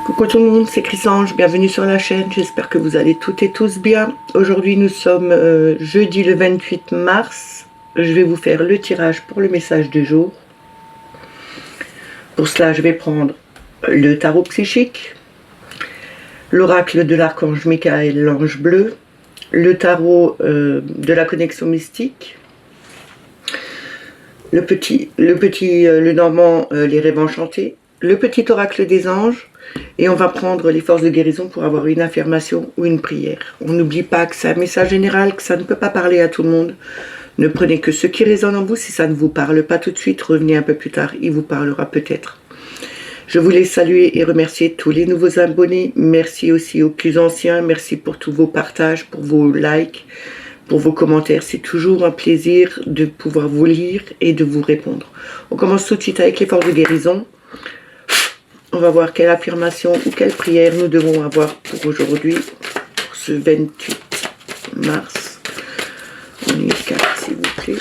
Coucou tout le monde, c'est Chrysange, bienvenue sur la chaîne, j'espère que vous allez toutes et tous bien. Aujourd'hui nous sommes jeudi le 28 mars, je vais vous faire le tirage pour le message du jour. Pour cela je vais prendre le tarot psychique, l'oracle de l'archange Michael, l'ange bleu, le tarot de la connexion mystique, le normand, les rêves enchantés, le petit oracle des anges, et on va prendre les forces de guérison pour avoir une affirmation ou une prière. On n'oublie pas que c'est un message général, que ça ne peut pas parler à tout le monde. Ne prenez que ce qui résonne en vous. Si ça ne vous parle pas tout de suite, revenez un peu plus tard, il vous parlera peut-être. Je voulais saluer et remercier tous les nouveaux abonnés. Merci aussi aux plus anciens. Merci pour tous vos partages, pour vos likes, pour vos commentaires. C'est toujours un plaisir de pouvoir vous lire et de vous répondre. On commence tout de suite avec les forces de guérison. On va voir quelle affirmation ou quelle prière nous devons avoir pour aujourd'hui, pour ce 28 mars. On y est 4, s'il vous plaît.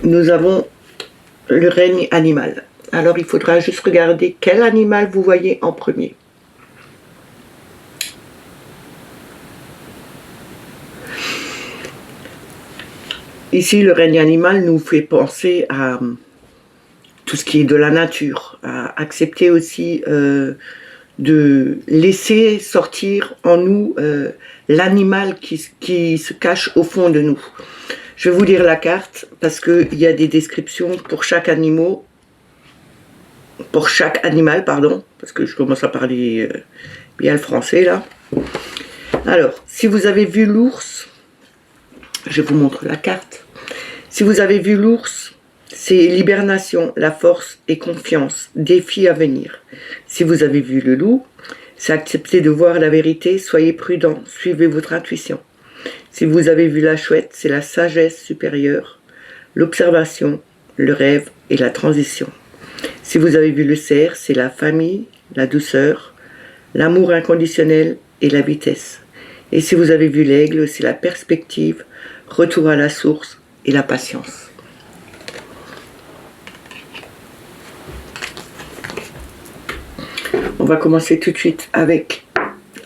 Nous avons le règne animal. Alors, il faudra juste regarder quel animal vous voyez en premier. Ici, le règne animal nous fait penser à tout ce qui est de la nature, à accepter aussi de laisser sortir en nous l'animal qui se cache au fond de nous. Je vais vous lire la carte parce qu'il y a des descriptions pour chaque animal, parce que je commence à parler bien le français là. Alors, si vous avez vu l'ours, je vous montre la carte. Si vous avez vu l'ours, c'est l'hibernation, la force et confiance, défi à venir. Si vous avez vu le loup, c'est accepter de voir la vérité, soyez prudent, suivez votre intuition. Si vous avez vu la chouette, c'est la sagesse supérieure, l'observation, le rêve et la transition. Si vous avez vu le cerf, c'est la famille, la douceur, l'amour inconditionnel et la vitesse. Et si vous avez vu l'aigle, c'est la perspective, retour à la source et la patience. On va commencer tout de suite avec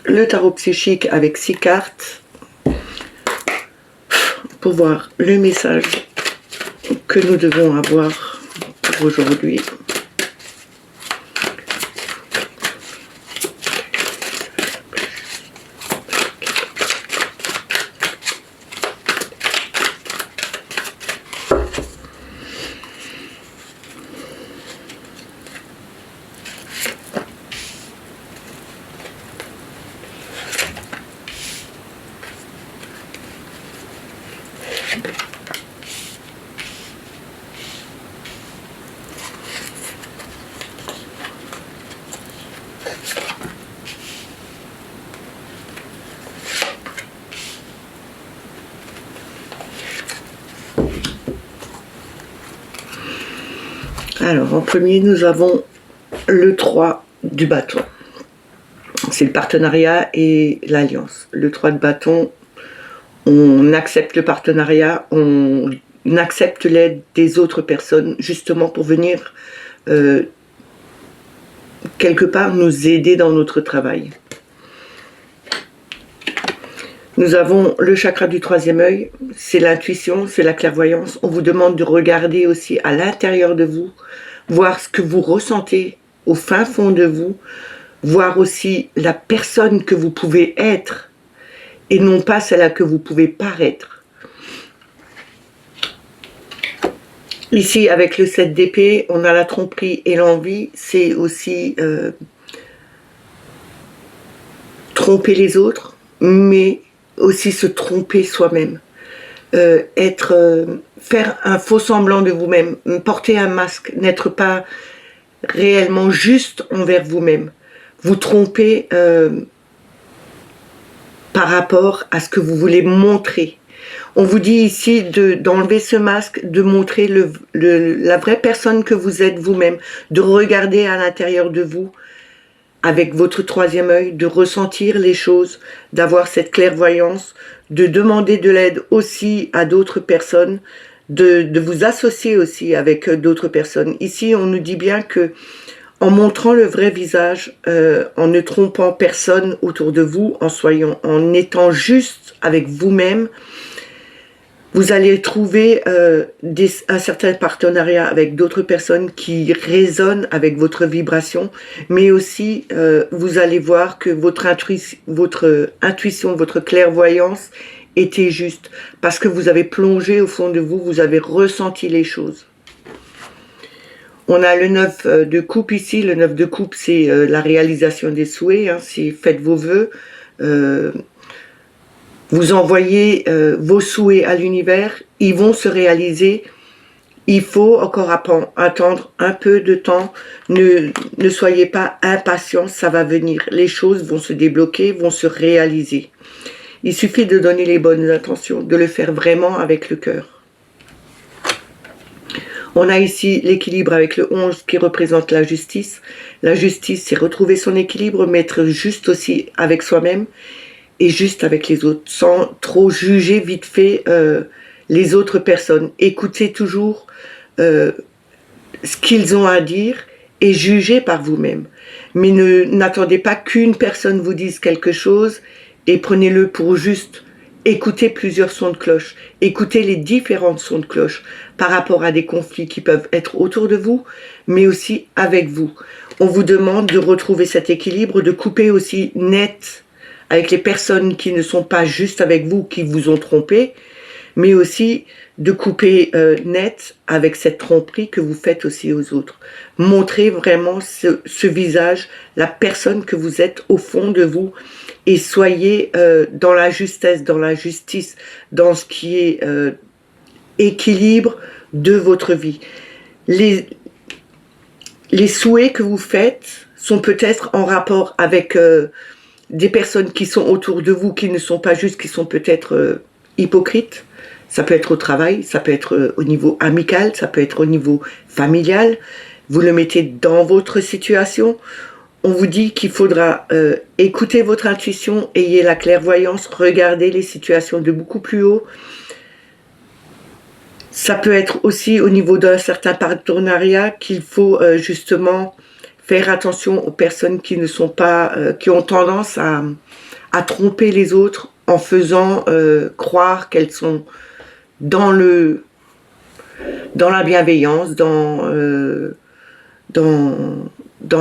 le tarot psychique avec 6 cartes pour voir le message que nous devons avoir pour aujourd'hui. Alors, en premier, nous avons le 3 du bâton. C'est le partenariat et l'alliance. Le 3 de bâton, on accepte le partenariat, on accepte l'aide des autres personnes, justement pour venir quelque part nous aider dans notre travail. Nous avons le chakra du 3e œil, c'est l'intuition, c'est la clairvoyance. On vous demande de regarder aussi à l'intérieur de vous, voir ce que vous ressentez au fin fond de vous, voir aussi la personne que vous pouvez être et non pas celle que vous pouvez paraître. Ici, avec le 7 d'épée, on a la tromperie et l'envie, c'est aussi tromper les autres, mais aussi se tromper soi-même, faire un faux semblant de vous-même, porter un masque, n'être pas réellement juste envers vous-même, vous tromper par rapport à ce que vous voulez montrer. On vous dit ici d'enlever ce masque, de montrer la vraie personne que vous êtes vous-même, de regarder à l'intérieur de vous, avec votre 3e œil, de ressentir les choses, d'avoir cette clairvoyance, de demander de l'aide aussi à d'autres personnes, de vous associer aussi avec d'autres personnes. Ici, on nous dit bien que en montrant le vrai visage, en ne trompant personne autour de vous, en étant juste avec vous-même, vous allez trouver un certain partenariat avec d'autres personnes qui résonnent avec votre vibration, mais aussi vous allez voir que votre intuition, votre clairvoyance était juste, parce que vous avez plongé au fond de vous, vous avez ressenti les choses. On a le 9 de coupe ici. Le 9 de coupe, c'est la réalisation des souhaits. Hein, c'est faites vos vœux. Vous envoyez vos souhaits à l'univers. Ils vont se réaliser. Il faut encore attendre un peu de temps. Ne soyez pas impatients, ça va venir. Les choses vont se débloquer, vont se réaliser. Il suffit de donner les bonnes intentions, de le faire vraiment avec le cœur. On a ici l'équilibre avec le 11 qui représente la justice. La justice, c'est retrouver son équilibre, mais être juste aussi avec soi-même et juste avec les autres, sans trop juger vite fait les autres personnes. Écoutez toujours ce qu'ils ont à dire et jugez par vous-même. Mais n'attendez pas qu'une personne vous dise quelque chose et prenez-le pour juste. Écoutez plusieurs sons de cloche, écoutez les différents sons de cloche par rapport à des conflits qui peuvent être autour de vous, mais aussi avec vous. On vous demande de retrouver cet équilibre, de couper aussi net avec les personnes qui ne sont pas juste avec vous, qui vous ont trompé, mais aussi de couper net avec cette tromperie que vous faites aussi aux autres. Montrez vraiment ce visage, la personne que vous êtes au fond de vous, et soyez dans la justesse, dans la justice, dans ce qui est équilibre de votre vie. Les souhaits que vous faites sont peut-être en rapport avec des personnes qui sont autour de vous, qui ne sont pas justes, qui sont peut-être hypocrites. Ça peut être au travail, ça peut être au niveau amical, ça peut être au niveau familial. Vous le mettez dans votre situation. On vous dit qu'il faudra écouter votre intuition, ayez la clairvoyance, regardez les situations de beaucoup plus haut. Ça peut être aussi au niveau d'un certain partenariat qu'il faut justement faire attention aux personnes qui ne sont pas, qui ont tendance à tromper les autres en faisant croire qu'elles sont dans la bienveillance, dans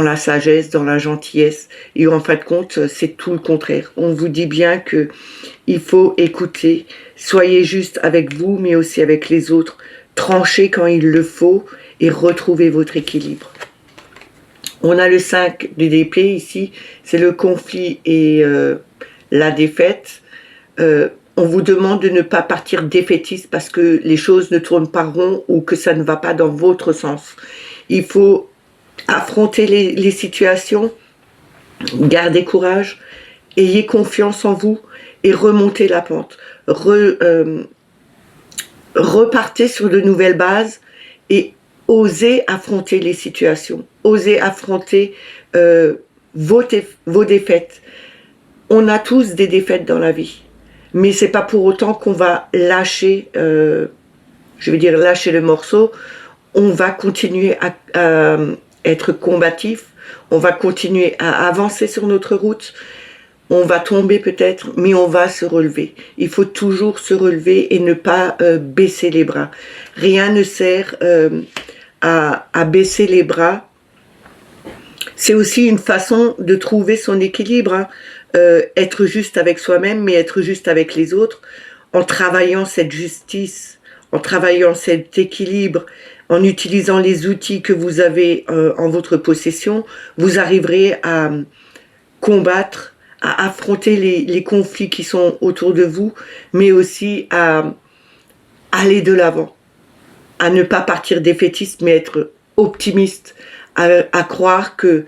la sagesse, dans la gentillesse. Et en fin de compte, c'est tout le contraire. On vous dit bien que il faut écouter, soyez juste avec vous, mais aussi avec les autres. Tranchez quand il le faut et retrouvez votre équilibre. On a le 5 de d'épée ici, c'est le conflit et la défaite. On vous demande de ne pas partir défaitiste parce que les choses ne tournent pas rond ou que ça ne va pas dans votre sens. Il faut affronter les situations, gardez courage, ayez confiance en vous et remontez la pente. Repartez sur de nouvelles bases et osez affronter les situations, osez affronter vos défaites. On a tous des défaites dans la vie, mais c'est pas pour autant qu'on va lâcher, lâcher le morceau. On va continuer à être combatif, on va continuer à avancer sur notre route, on va tomber peut-être, mais on va se relever. Il faut toujours se relever et ne pas baisser les bras. Rien ne sert à baisser les bras. C'est aussi une façon de trouver son équilibre, hein. Être juste avec soi-même, mais être juste avec les autres, en travaillant cette justice, en travaillant cet équilibre, en utilisant les outils que vous avez en votre possession, vous arriverez à combattre, à affronter les conflits qui sont autour de vous, mais aussi à aller de l'avant, à ne pas partir défaitiste, mais être optimiste, à croire que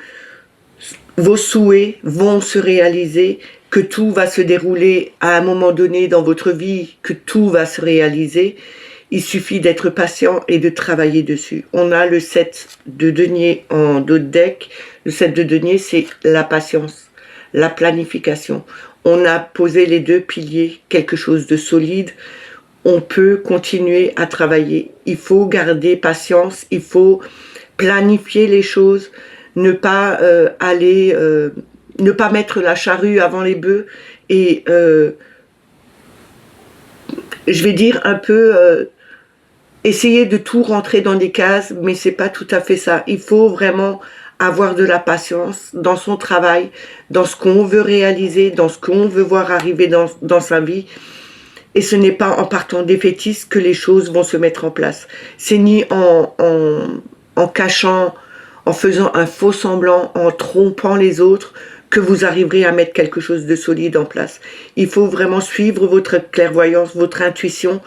vos souhaits vont se réaliser, que tout va se dérouler à un moment donné dans votre vie, que tout va se réaliser. Il suffit d'être patient et de travailler dessus. On a le 7 de denier en dos de deck. Le 7 de denier, c'est la patience, la planification. On a posé les deux piliers, quelque chose de solide. on peut continuer à travailler. Il faut garder patience, il faut planifier les choses, ne pas ne pas mettre la charrue avant les bœufs et je vais dire un peu essayer de tout rentrer dans des cases, mais c'est pas tout à fait ça. Il faut vraiment avoir de la patience dans son travail, dans ce qu'on veut réaliser, dans ce qu'on veut voir arriver dans sa vie. Et ce n'est pas en partant défaitiste que les choses vont se mettre en place. C'est ni en cachant, en faisant un faux semblant, en trompant les autres, que vous arriverez à mettre quelque chose de solide en place. Il faut vraiment suivre votre clairvoyance, votre intuition,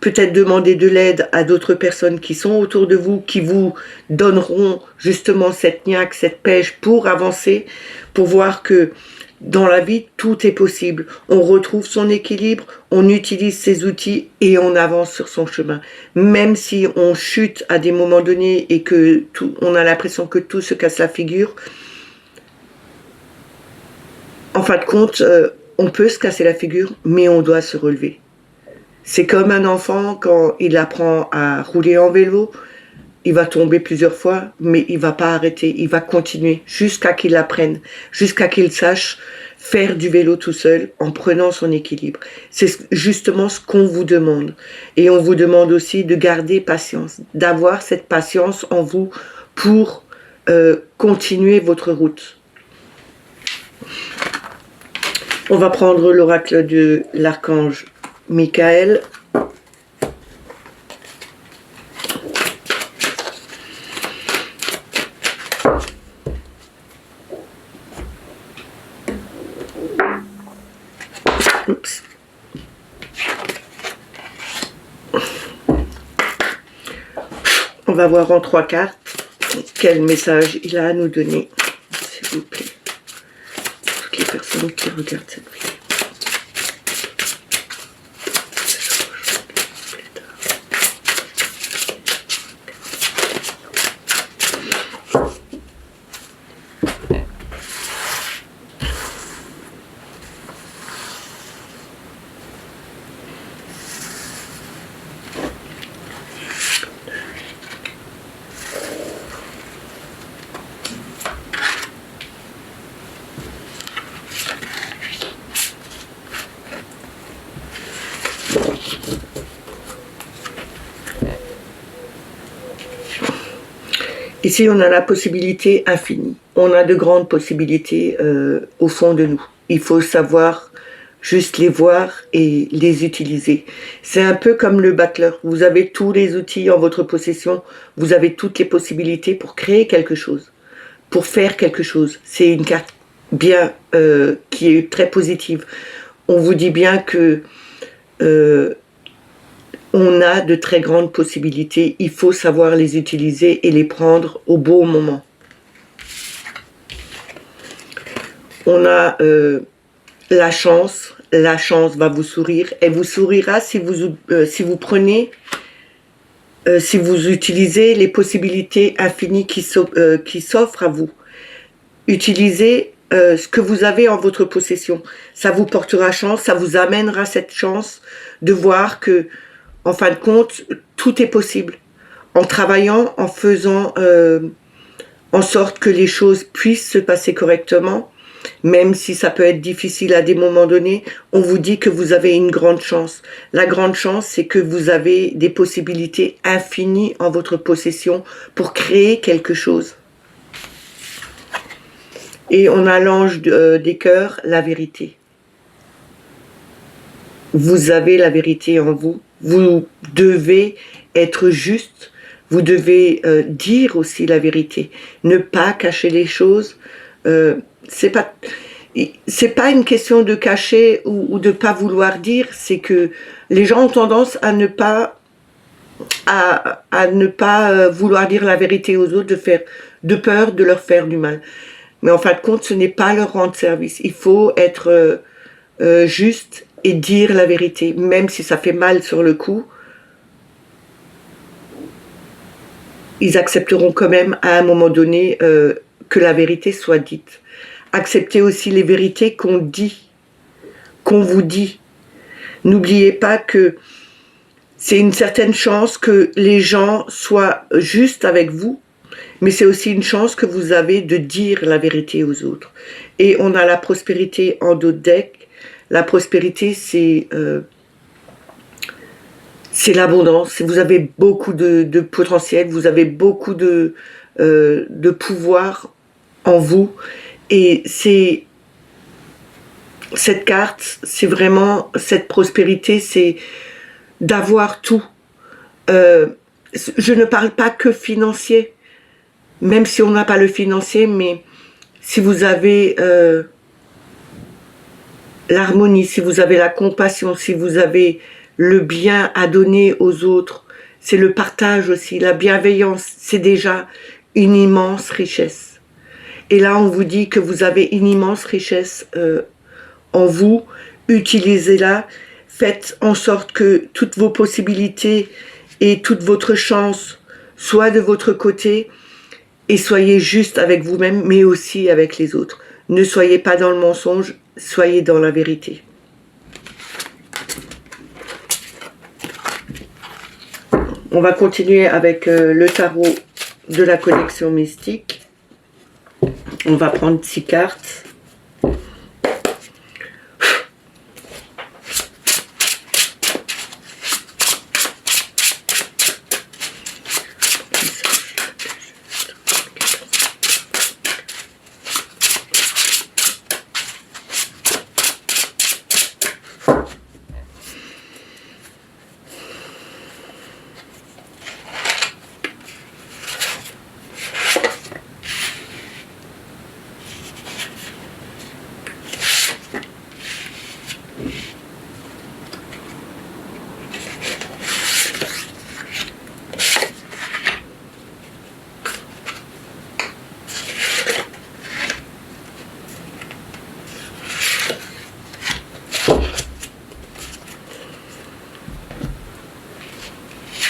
peut-être demander de l'aide à d'autres personnes qui sont autour de vous, qui vous donneront justement cette niaque, cette pêche pour avancer, pour voir que dans la vie, tout est possible. On retrouve son équilibre, on utilise ses outils et on avance sur son chemin. Même si on chute à des moments donnés et que on a l'impression que tout se casse la figure, en fin de compte, on peut se casser la figure, mais on doit se relever. C'est comme un enfant quand il apprend à rouler en vélo, il va tomber plusieurs fois, mais il va pas arrêter, il va continuer jusqu'à qu'il apprenne, jusqu'à qu'il sache faire du vélo tout seul en prenant son équilibre. C'est justement ce qu'on vous demande. Et on vous demande aussi de garder patience, d'avoir cette patience en vous pour continuer votre route. On va prendre l'oracle de l'archange Michael. Oups. On va voir en 3 cartes quel message il a à nous donner, s'il vous plaît. Toutes les personnes qui regardent cette vidéo. Ici, on a la possibilité infinie. On a de grandes possibilités au fond de nous. Il faut savoir juste les voir et les utiliser. C'est un peu comme le battleur. Vous avez tous les outils en votre possession. Vous avez toutes les possibilités pour créer quelque chose, pour faire quelque chose. C'est une carte bien qui est très positive. On vous dit bien que on a de très grandes possibilités, il faut savoir les utiliser et les prendre au bon moment. On a la chance va vous sourire, elle vous sourira si vous prenez, si vous utilisez les possibilités infinies qui s'offrent à vous. Utilisez ce que vous avez en votre possession, ça vous portera chance, ça vous amènera cette chance de voir que en fin de compte, tout est possible. En travaillant, en faisant en sorte que les choses puissent se passer correctement, même si ça peut être difficile à des moments donnés, on vous dit que vous avez une grande chance. La grande chance, c'est que vous avez des possibilités infinies en votre possession pour créer quelque chose. Et on a l'ange des cœurs, la vérité. Vous avez la vérité en vous. Vous devez être juste, vous devez dire aussi la vérité, ne pas cacher les choses. C'est pas une question de cacher ou de pas vouloir dire, c'est que les gens ont tendance à ne pas vouloir dire la vérité aux autres, de peur de leur faire du mal. Mais en fin de compte, ce n'est pas leur rendre service. Il faut être juste et dire la vérité, même si ça fait mal sur le coup, ils accepteront quand même à un moment donné que la vérité soit dite. Acceptez aussi les vérités qu'on dit, qu'on vous dit. N'oubliez pas que c'est une certaine chance que les gens soient justes avec vous, mais c'est aussi une chance que vous avez de dire la vérité aux autres. Et on a la prospérité en dos de deck. La prospérité, c'est l'abondance. Vous avez beaucoup de potentiel, vous avez beaucoup de pouvoir en vous. Et cette carte, c'est vraiment cette prospérité, c'est d'avoir tout. Je ne parle pas que financier, même si on n'a pas le financier, mais si vous avez l'harmonie, si vous avez la compassion, si vous avez le bien à donner aux autres, c'est le partage aussi, la bienveillance, c'est déjà une immense richesse. Et là, on vous dit que vous avez une immense richesse en vous, utilisez-la, faites en sorte que toutes vos possibilités et toute votre chance soient de votre côté et soyez juste avec vous-même, mais aussi avec les autres. Ne soyez pas dans le mensonge, soyez dans la vérité. On va continuer avec le tarot de la connexion mystique. On va prendre 6 cartes.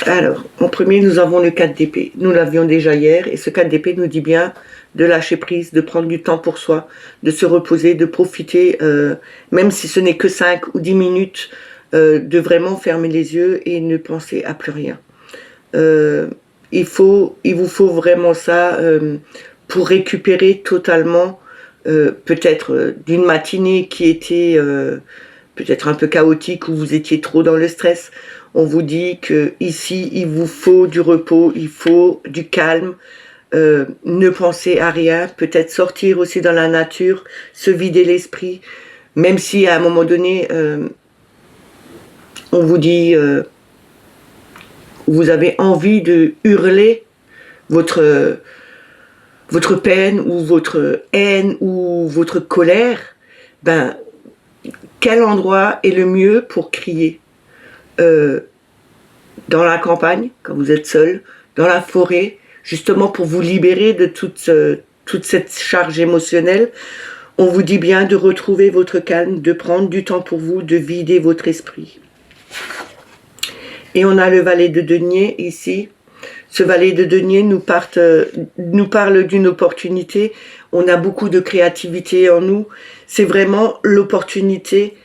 Alors, en premier, nous avons le 4 d'épée. Nous l'avions déjà hier, et ce 4 d'épée nous dit bien de lâcher prise, de prendre du temps pour soi, de se reposer, de profiter, même si ce n'est que 5 ou 10 minutes, de vraiment fermer les yeux et ne penser à plus rien. Il vous faut vraiment ça pour récupérer totalement, peut-être d'une matinée qui était peut-être un peu chaotique, où vous étiez trop dans le stress. On vous dit que ici, il vous faut du repos, il faut du calme, ne pensez à rien, peut-être sortir aussi dans la nature, se vider l'esprit, même si à un moment donné, on vous dit, vous avez envie de hurler votre peine ou votre haine ou votre colère, ben, quel endroit est le mieux pour crier ? Dans la campagne, quand vous êtes seul, dans la forêt, justement pour vous libérer de toute cette charge émotionnelle. On vous dit bien de retrouver votre calme, de prendre du temps pour vous, de vider votre esprit. Et on a le valet de denier ici. Ce valet de denier nous parle d'une opportunité. On a beaucoup de créativité en nous. C'est vraiment l'opportunité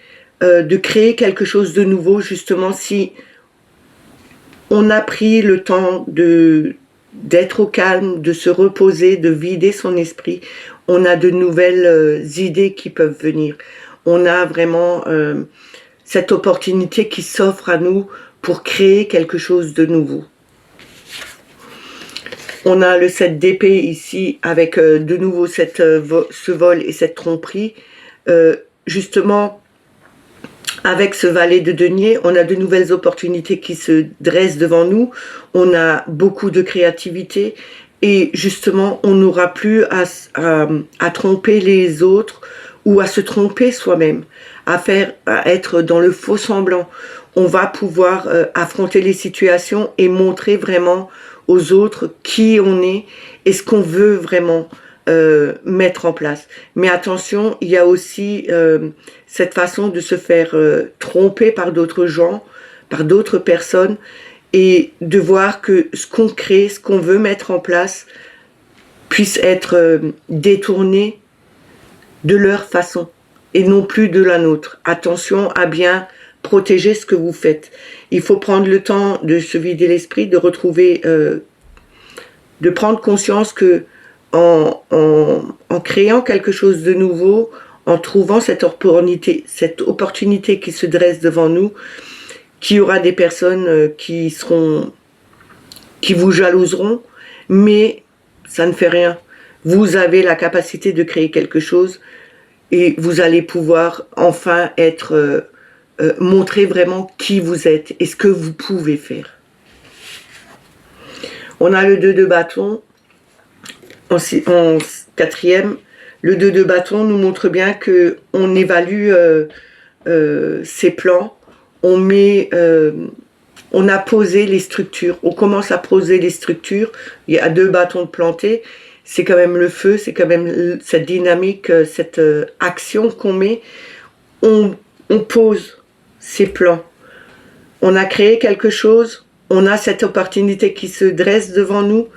de créer quelque chose de nouveau, justement, si on a pris le temps d'être au calme, de se reposer, de vider son esprit. On a de nouvelles idées qui peuvent venir. On a vraiment cette opportunité qui s'offre à nous pour créer quelque chose de nouveau. On a le 7 d'épée ici avec de nouveau ce vol et cette tromperie. Justement, avec ce valet de denier, on a de nouvelles opportunités qui se dressent devant nous. On a beaucoup de créativité et justement, on n'aura plus à tromper les autres ou à se tromper soi-même, à être dans le faux semblant. On va pouvoir affronter les situations et montrer vraiment aux autres qui on est et ce qu'on veut vraiment mettre en place. Mais attention, il y a aussi cette façon de se faire tromper par d'autres gens, par d'autres personnes, et de voir que ce qu'on crée, ce qu'on veut mettre en place, puisse être détourné de leur façon, et non plus de la nôtre. Attention à bien protéger ce que vous faites. Il faut prendre le temps de se vider l'esprit, de retrouver, de prendre conscience que en créant quelque chose de nouveau, en trouvant cette opportunité qui se dresse devant nous, qu'il y aura des personnes qui vous jalouseront, mais ça ne fait rien. Vous avez la capacité de créer quelque chose et vous allez pouvoir enfin montrer vraiment qui vous êtes et ce que vous pouvez faire. On a le 2 de bâton en 4e. Le 2 de bâton nous montre bien que on évalue ses plans, on a posé les structures, on commence à poser les structures. Il y a 2 bâtons de planter, c'est quand même le feu, c'est quand même cette dynamique, cette action qu'on met. On pose ces plans. On a créé quelque chose, on a cette opportunité qui se dresse devant nous,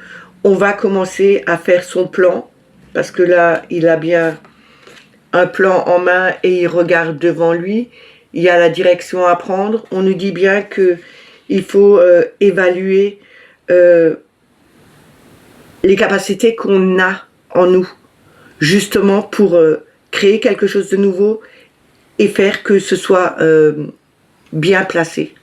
on va commencer à faire son plan, parce que là, il a bien un plan en main et il regarde devant lui. Il y a la direction à prendre. On nous dit bien qu'il faut évaluer les capacités qu'on a en nous, justement pour créer quelque chose de nouveau et faire que ce soit bien placé.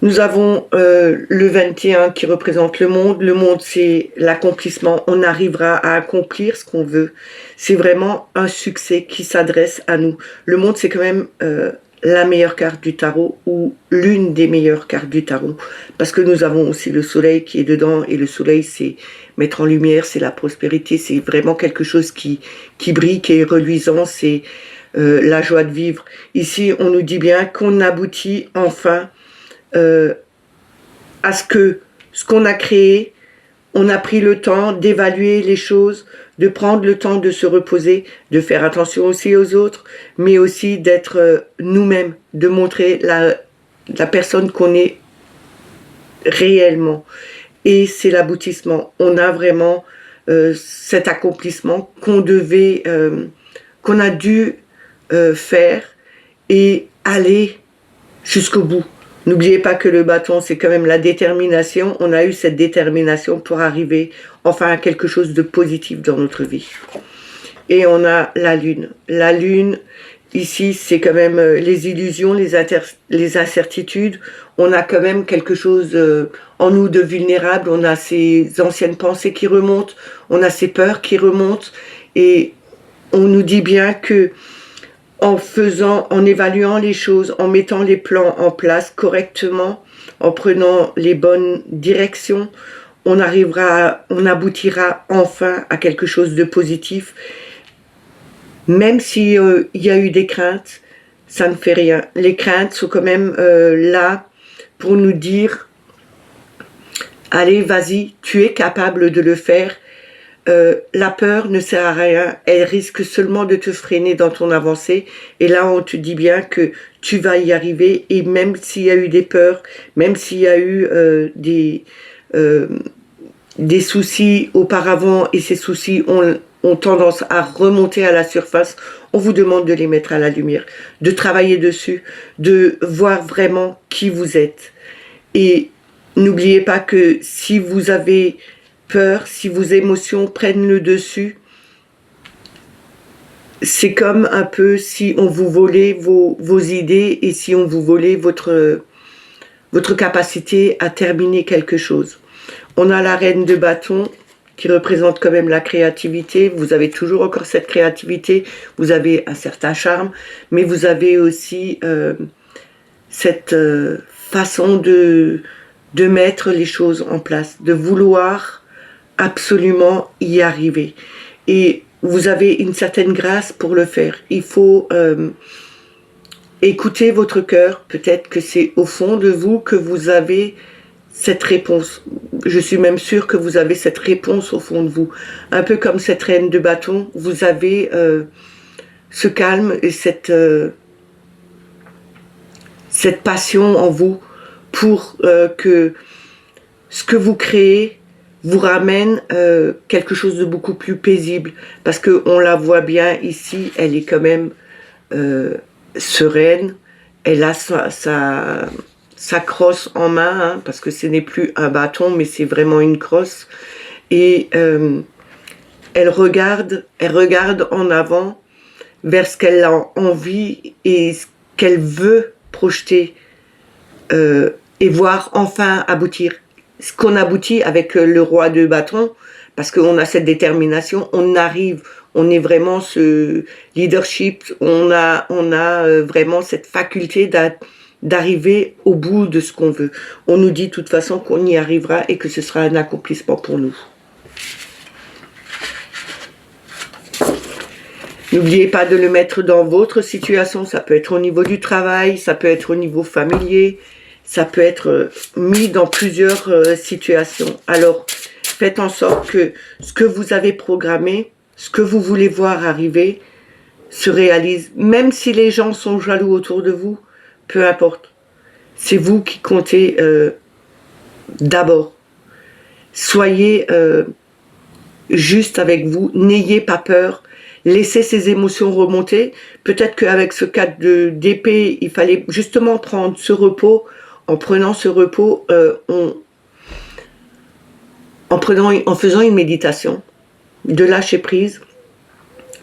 Nous avons le 21 qui représente le monde. Le monde, c'est l'accomplissement. On arrivera à accomplir ce qu'on veut. C'est vraiment un succès qui s'adresse à nous. Le monde, c'est quand même la meilleure carte du tarot ou l'une des meilleures cartes du tarot. Parce que nous avons aussi le soleil qui est dedans. Et le soleil, c'est mettre en lumière, c'est la prospérité. C'est vraiment quelque chose qui brille, qui est reluisant. C'est la joie de vivre. Ici, on nous dit bien qu'on aboutit enfin à ce qu'on a créé. On a pris le temps d'évaluer les choses, de prendre le temps de se reposer, de faire attention aussi aux autres, mais aussi d'être nous-mêmes, de montrer la personne qu'on est réellement. Et c'est l'aboutissement. On a vraiment cet accomplissement qu'on a dû faire et aller jusqu'au bout. N'oubliez pas que le bâton, c'est quand même la détermination. On a eu cette détermination pour arriver enfin à quelque chose de positif dans notre vie. Et on a la lune. La lune, ici, c'est quand même les illusions, les incertitudes. On a quand même quelque chose en nous de vulnérable. On a ces anciennes pensées qui remontent. On a ces peurs qui remontent. Et on nous dit bien que en évaluant les choses, en mettant les plans en place correctement, en prenant les bonnes directions, on aboutira enfin à quelque chose de positif. Même si il y a eu des craintes, ça ne fait rien. Les craintes sont quand même là pour nous dire « Allez, vas-y, tu es capable de le faire ». La peur ne sert à rien, elle risque seulement de te freiner dans ton avancée. Et là, on te dit bien que tu vas y arriver. Et même s'il y a eu des peurs, même s'il y a eu des soucis auparavant, et ces soucis ont tendance à remonter à la surface, on vous demande de les mettre à la lumière, de travailler dessus, de voir vraiment qui vous êtes. Et n'oubliez pas que si vous avez peur, si vos émotions prennent le dessus, c'est comme un peu si on vous volait vos idées et si on vous volait votre capacité à terminer quelque chose. On a la reine de bâton qui représente quand même la créativité. Vous avez toujours encore cette créativité, vous avez un certain charme, mais vous avez aussi cette façon de mettre les choses en place, de vouloir absolument y arriver. Et vous avez une certaine grâce pour le faire. Il faut écouter votre cœur. Peut-être que c'est au fond de vous que vous avez cette réponse. Je suis même sûre que vous avez cette réponse au fond de vous. Un peu comme cette reine de bâton, vous avez ce calme et cette passion en vous pour que ce que vous créez vous ramène quelque chose de beaucoup plus paisible, parce qu'on la voit bien ici, elle est quand même sereine, elle a sa crosse en main, hein, parce que ce n'est plus un bâton, mais c'est vraiment une crosse. Et elle regarde en avant vers ce qu'elle a envie et ce qu'elle veut projeter et voir enfin aboutir. Ce qu'on aboutit avec le roi de bâton, parce qu'on a cette détermination, on arrive, on est vraiment ce leadership, on a vraiment cette faculté d'arriver au bout de ce qu'on veut. On nous dit de toute façon qu'on y arrivera et que ce sera un accomplissement pour nous. N'oubliez pas de le mettre dans votre situation, ça peut être au niveau du travail, ça peut être au niveau familier, ça peut être mis dans plusieurs situations. Alors, faites en sorte que ce que vous avez programmé, ce que vous voulez voir arriver, se réalise. Même si les gens sont jaloux autour de vous, peu importe. C'est vous qui comptez d'abord. Soyez juste avec vous, n'ayez pas peur. Laissez ces émotions remonter. Peut-être qu'avec ce cadre d'épée, il fallait justement prendre ce repos. En prenant ce repos, en faisant une méditation, de lâcher prise.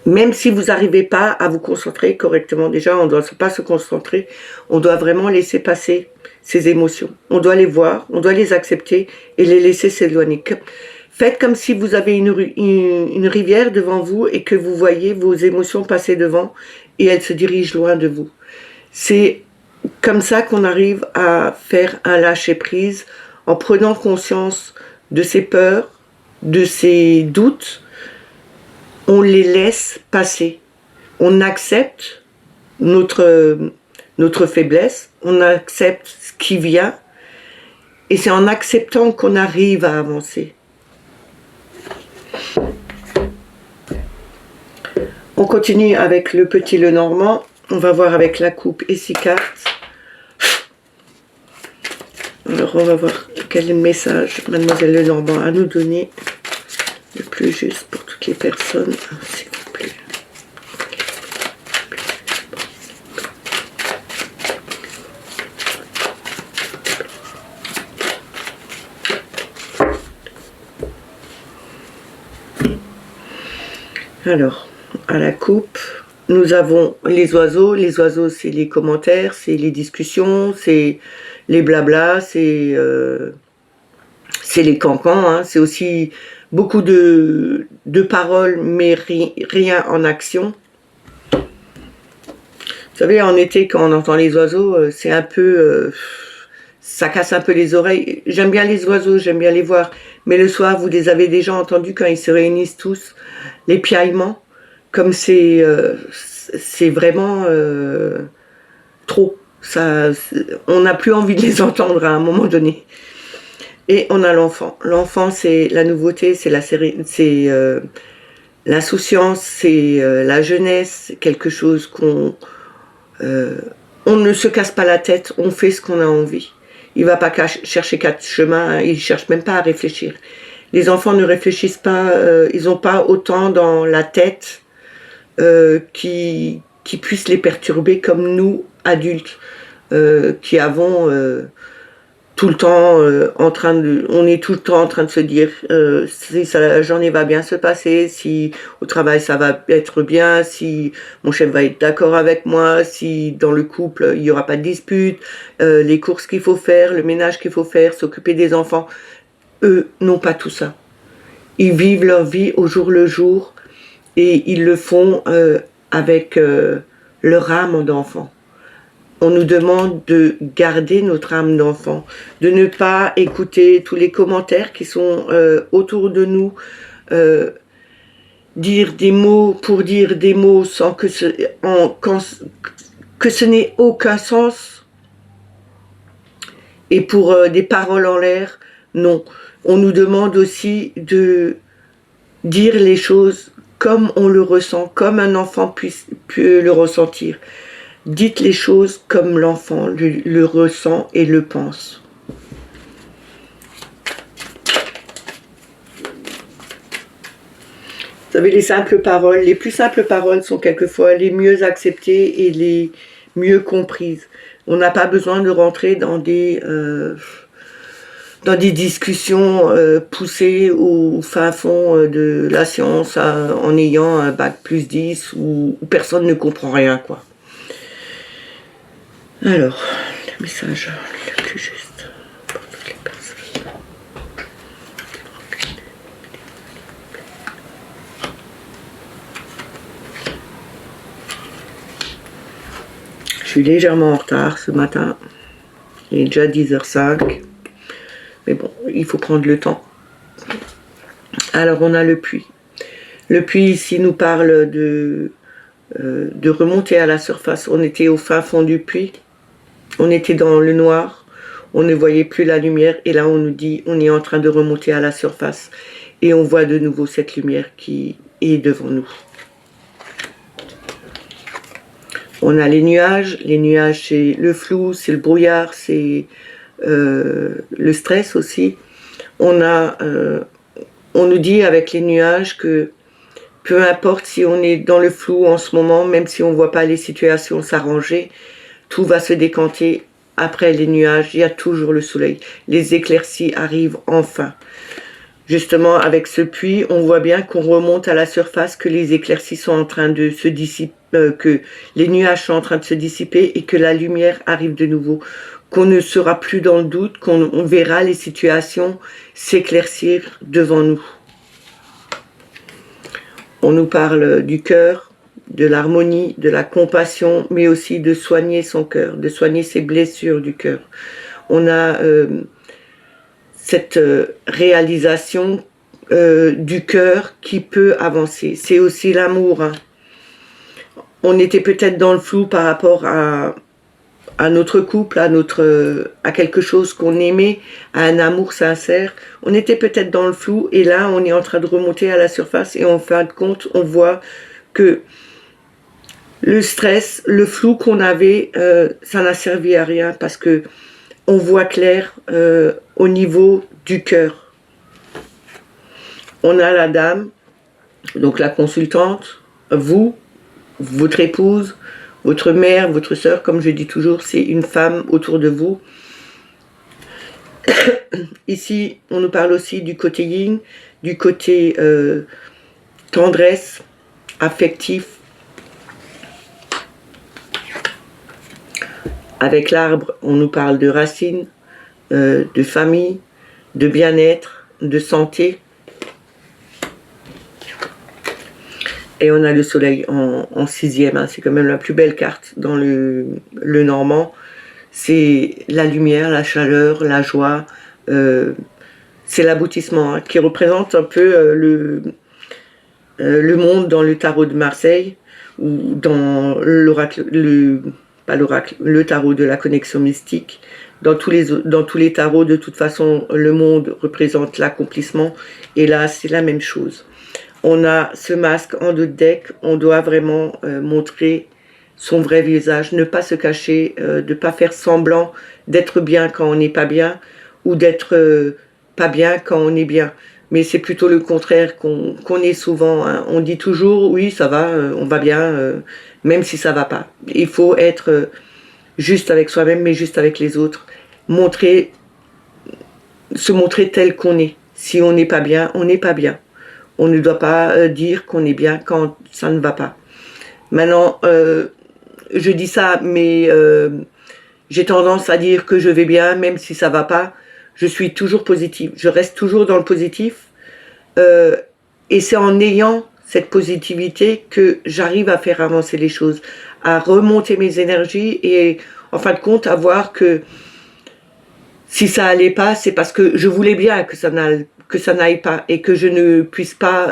Même si vous n'arrivez pas à vous concentrer correctement, déjà, on ne doit pas se concentrer. On doit vraiment laisser passer ces émotions. On doit les voir, on doit les accepter et les laisser s'éloigner. Faites comme si vous avez une rivière devant vous et que vous voyez vos émotions passer devant et elles se dirigent loin de vous. C'est comme ça qu'on arrive à faire un lâcher-prise en prenant conscience de ses peurs, de ses doutes. On les laisse passer. On accepte notre faiblesse, on accepte ce qui vient et c'est en acceptant qu'on arrive à avancer. On continue avec le petit Lenormand. On va voir avec la coupe et 6 cartes. Alors on va voir quel message Mademoiselle Lenormand a à nous donner le plus juste pour toutes les personnes. S'il vous plaît. Alors, à la coupe, nous avons les oiseaux. Les oiseaux, c'est les commentaires, c'est les discussions, c'est les blablas, c'est les cancans. Hein. C'est aussi beaucoup de paroles, mais rien en action. Vous savez, en été, quand on entend les oiseaux, c'est un peu... ça casse un peu les oreilles. J'aime bien les oiseaux, j'aime bien les voir. Mais le soir, vous les avez déjà entendus quand ils se réunissent tous. Les piaillements, comme c'est vraiment trop. Ça, on n'a plus envie de les entendre à un moment donné. Et on a l'enfant. L'enfant, c'est la nouveauté, c'est l'insouciance, c'est la jeunesse, quelque chose qu'on... on ne se casse pas la tête, on fait ce qu'on a envie. Il ne va pas chercher 4 chemins, il ne cherche même pas à réfléchir. Les enfants ne réfléchissent pas, ils n'ont pas autant dans la tête qui puisse les perturber comme nous, adultes, qui avons tout le temps on est tout le temps en train de se dire si la journée va bien se passer, si au travail ça va être bien, si mon chef va être d'accord avec moi, si dans le couple il n'y aura pas de dispute, les courses qu'il faut faire, le ménage qu'il faut faire, s'occuper des enfants. Eux n'ont pas tout ça. Ils vivent leur vie au jour le jour et ils le font avec leur âme d'enfant. On nous demande de garder notre âme d'enfant, de ne pas écouter tous les commentaires qui sont autour de nous, dire des mots pour dire des mots sans que ce n'ait aucun sens, et pour des paroles en l'air, non. On nous demande aussi de dire les choses comme on le ressent, comme un enfant peut le ressentir. Dites les choses comme l'enfant le ressent et le pense. Vous savez, les simples paroles, les plus simples paroles sont quelquefois les mieux acceptées et les mieux comprise. On n'a pas besoin de rentrer dans des discussions poussées au fin fond de la science en ayant un bac plus 10 où personne ne comprend rien, quoi. Alors, le message le plus juste pour toutes les personnes. Je suis légèrement en retard ce matin. Il est déjà 10h05. Mais bon, il faut prendre le temps. Alors, on a le puits. Le puits ici nous parle de remonter à la surface. On était au fin fond du puits. On était dans le noir. On ne voyait plus la lumière. Et là, on nous dit, on est en train de remonter à la surface. Et on voit de nouveau cette lumière qui est devant nous. On a les nuages. Les nuages, c'est le flou, c'est le brouillard, c'est le stress aussi. On nous dit avec les nuages que peu importe si on est dans le flou en ce moment, même si on ne voit pas les situations s'arranger, tout va se décanter. Après les nuages, il y a toujours le soleil. Les éclaircies arrivent enfin. Justement, avec ce puits, on voit bien qu'on remonte à la surface, que les éclaircies sont en train de se dissiper, que les nuages sont en train de se dissiper et que la lumière arrive de nouveau. Qu'on ne sera plus dans le doute, qu'on verra les situations s'éclaircir devant nous. On nous parle du cœur, de l'harmonie, de la compassion, mais aussi de soigner son cœur, de soigner ses blessures du cœur. On a cette réalisation du cœur qui peut avancer. C'est aussi l'amour. Hein. On était peut-être dans le flou par rapport à notre couple, à quelque chose qu'on aimait, à un amour sincère. On était peut-être dans le flou et là, on est en train de remonter à la surface et en fin de compte, on voit que le stress, le flou qu'on avait, ça n'a servi à rien parce que on voit clair au niveau du cœur. On a la dame, donc la consultante, vous, votre épouse, votre mère, votre sœur, comme je dis toujours, c'est une femme autour de vous. Ici, on nous parle aussi du côté yin, du côté tendresse, affectif. Avec l'arbre, on nous parle de racines, de famille, de bien-être, de santé. Et on a le soleil en 6e, hein. C'est quand même la plus belle carte dans le normand. C'est la lumière, la chaleur, la joie. C'est l'aboutissement, hein, qui représente un peu le monde dans le tarot de Marseille, ou dans l'oracle, pas l'oracle, le tarot de la connexion mystique. Dans tous les tarots, de toute façon, le monde représente l'accomplissement. Et là, c'est la même chose. On a ce masque en dos de deck, on doit vraiment montrer son vrai visage, ne pas se cacher, de ne pas faire semblant d'être bien quand on n'est pas bien, ou d'être pas bien quand on est bien. Mais c'est plutôt le contraire qu'on est souvent. Hein. On dit toujours, oui, ça va, on va bien, même si ça va pas. Il faut être juste avec soi-même, mais juste avec les autres. Se montrer tel qu'on est. Si on n'est pas bien, on n'est pas bien. On ne doit pas dire qu'on est bien quand ça ne va pas. Maintenant, je dis ça, mais j'ai tendance à dire que je vais bien, même si ça ne va pas. Je suis toujours positive. Je reste toujours dans le positif. Et c'est en ayant cette positivité que j'arrive à faire avancer les choses, à remonter mes énergies et, en fin de compte, à voir que si ça n'allait pas, c'est parce que je voulais bien que ça n'aille pas et que je ne puisse pas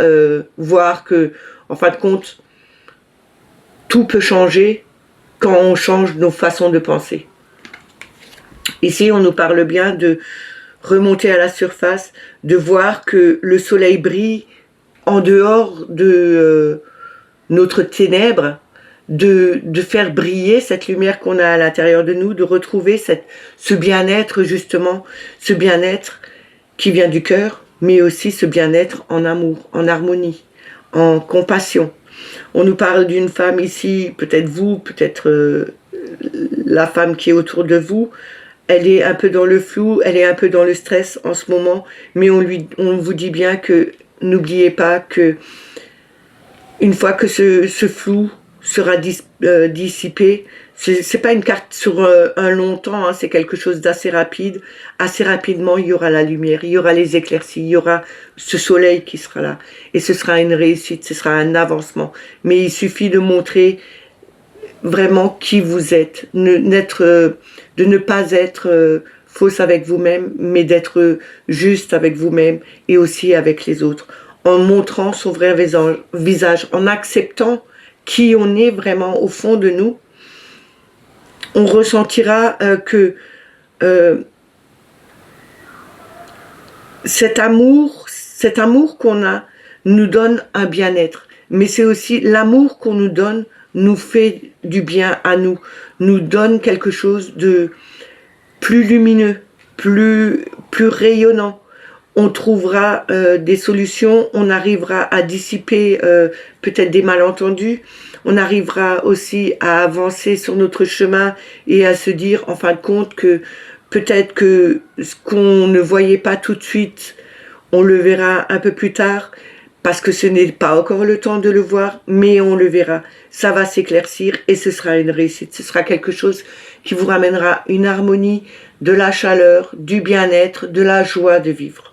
voir que, en fin de compte, tout peut changer quand on change nos façons de penser. Ici, on nous parle bien de remonter à la surface, de voir que le soleil brille en dehors de notre ténèbre, de faire briller cette lumière qu'on a à l'intérieur de nous, de retrouver ce bien-être justement, ce bien-être qui vient du cœur, mais aussi ce bien-être en amour, en harmonie, en compassion. On nous parle d'une femme ici, peut-être vous, peut-être la femme qui est autour de vous, elle est un peu dans le flou, elle est un peu dans le stress en ce moment, mais on vous dit bien que n'oubliez pas que une fois que ce flou sera dissipé, c'est pas une carte sur un long temps, hein, c'est quelque chose d'assez rapide. Assez rapidement, il y aura la lumière, il y aura les éclaircies, il y aura ce soleil qui sera là. Et ce sera une réussite, ce sera un avancement. Mais il suffit de montrer vraiment qui vous êtes, de ne pas être fausse avec vous-même, mais d'être juste avec vous-même et aussi avec les autres, en montrant son vrai visage, en acceptant qui on est vraiment au fond de nous. On ressentira que cet amour qu'on a nous donne un bien-être, mais c'est aussi l'amour qu'on nous fait du bien à nous donne quelque chose de plus lumineux, plus rayonnant. On trouvera des solutions, on arrivera à dissiper peut-être des malentendus, on arrivera aussi à avancer sur notre chemin et à se dire en fin de compte que peut-être que ce qu'on ne voyait pas tout de suite, on le verra un peu plus tard, parce que ce n'est pas encore le temps de le voir, mais on le verra. Ça va s'éclaircir et ce sera une réussite. Ce sera quelque chose qui vous ramènera une harmonie, de la chaleur, du bien-être, de la joie de vivre.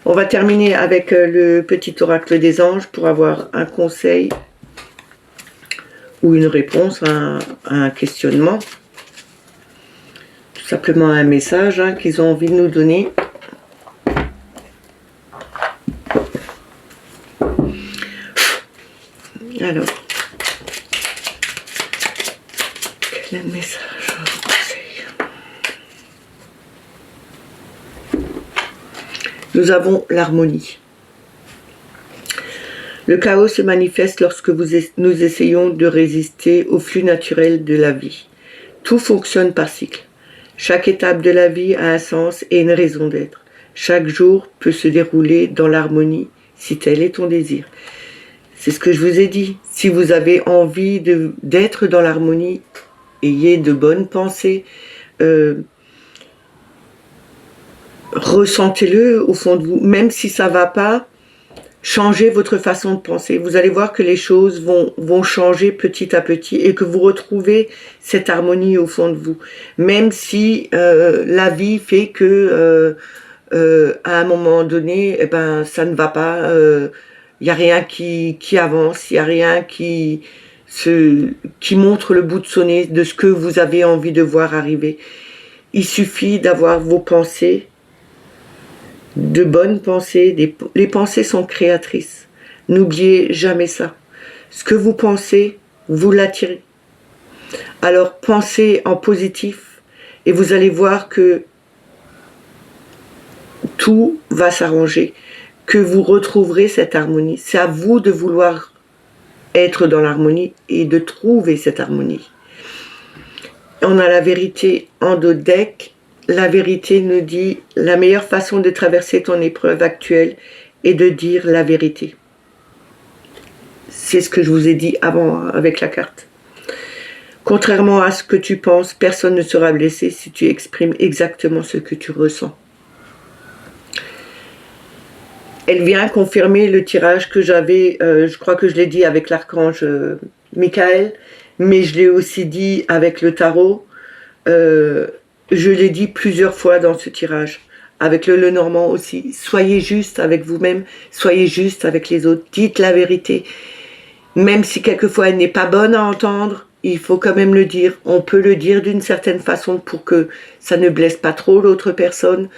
On va terminer avec le petit oracle des anges pour avoir un conseil ou une réponse à un questionnement. Tout simplement un message qu'ils ont envie de nous donner. Alors, quel est le message? Nous avons l'harmonie. Le chaos se manifeste lorsque nous essayons de résister au flux naturel de la vie. Tout fonctionne par cycle. Chaque étape de la vie a un sens et une raison d'être. Chaque jour peut se dérouler dans l'harmonie si tel est ton désir. C'est ce que je vous ai dit. Si vous avez envie d'être dans l'harmonie, ayez de bonnes pensées, ressentez-le au fond de vous. Même si ça ne va pas, changez votre façon de penser. Vous allez voir que les choses vont changer petit à petit et que vous retrouvez cette harmonie au fond de vous. Même si la vie fait que à un moment donné, eh ben, ça ne va pas. Il n'y a rien qui avance, il n'y a rien qui montre le bout de son nez de ce que vous avez envie de voir arriver. Il suffit d'avoir vos pensées, de bonnes pensées. Les pensées sont créatrices. N'oubliez jamais ça. Ce que vous pensez, vous l'attirez. Alors pensez en positif et vous allez voir que tout va s'arranger, que vous retrouverez cette harmonie. C'est à vous de vouloir être dans l'harmonie et de trouver cette harmonie. On a la vérité en dos de deck. La vérité nous dit la meilleure façon de traverser ton épreuve actuelle est de dire la vérité. C'est ce que je vous ai dit avant avec la carte. Contrairement à ce que tu penses, personne ne sera blessé si tu exprimes exactement ce que tu ressens. Elle vient confirmer le tirage que j'avais, je crois que je l'ai dit avec l'archange Michael, mais je l'ai aussi dit avec le tarot. Je l'ai dit plusieurs fois dans ce tirage, avec le Lenormand aussi. Soyez juste avec vous-même, soyez juste avec les autres, dites la vérité. Même si quelquefois elle n'est pas bonne à entendre, il faut quand même le dire. On peut le dire d'une certaine façon pour que ça ne blesse pas trop l'autre personne.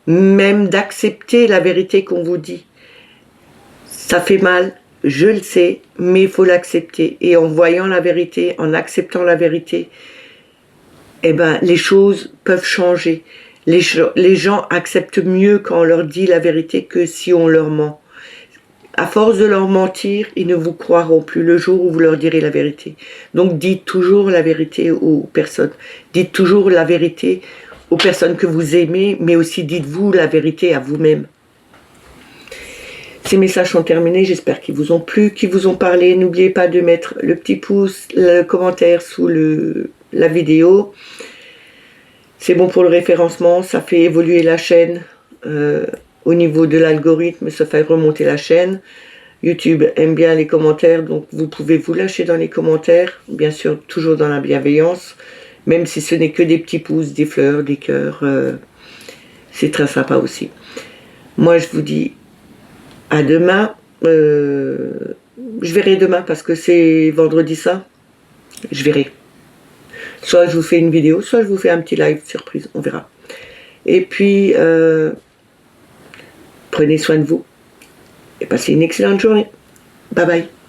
Même d'accepter la vérité qu'on vous dit. Ça fait mal, je le sais, mais il faut l'accepter. Et en voyant la vérité, en acceptant la vérité, eh ben, les choses peuvent changer. Les gens acceptent mieux quand on leur dit la vérité que si on leur ment. À force de leur mentir, ils ne vous croiront plus le jour où vous leur direz la vérité. Donc dites toujours la vérité aux personnes. Dites toujours la vérité aux personnes que vous aimez, mais aussi dites-vous la vérité à vous-même. Ces messages sont terminés, j'espère qu'ils vous ont plu, qu'ils vous ont parlé. N'oubliez pas de mettre le petit pouce, le commentaire sous la vidéo. C'est bon pour le référencement, ça fait évoluer la chaîne au niveau de l'algorithme, ça fait remonter la chaîne. YouTube aime bien les commentaires, donc vous pouvez vous lâcher dans les commentaires, bien sûr toujours dans la bienveillance, même si ce n'est que des petits pouces, des fleurs, des cœurs, c'est très sympa aussi. Moi je vous dis à demain, je verrai demain parce que c'est vendredi saint, je verrai. Soit je vous fais une vidéo, soit je vous fais un petit live surprise, on verra. Et puis, prenez soin de vous et passez une excellente journée. Bye bye.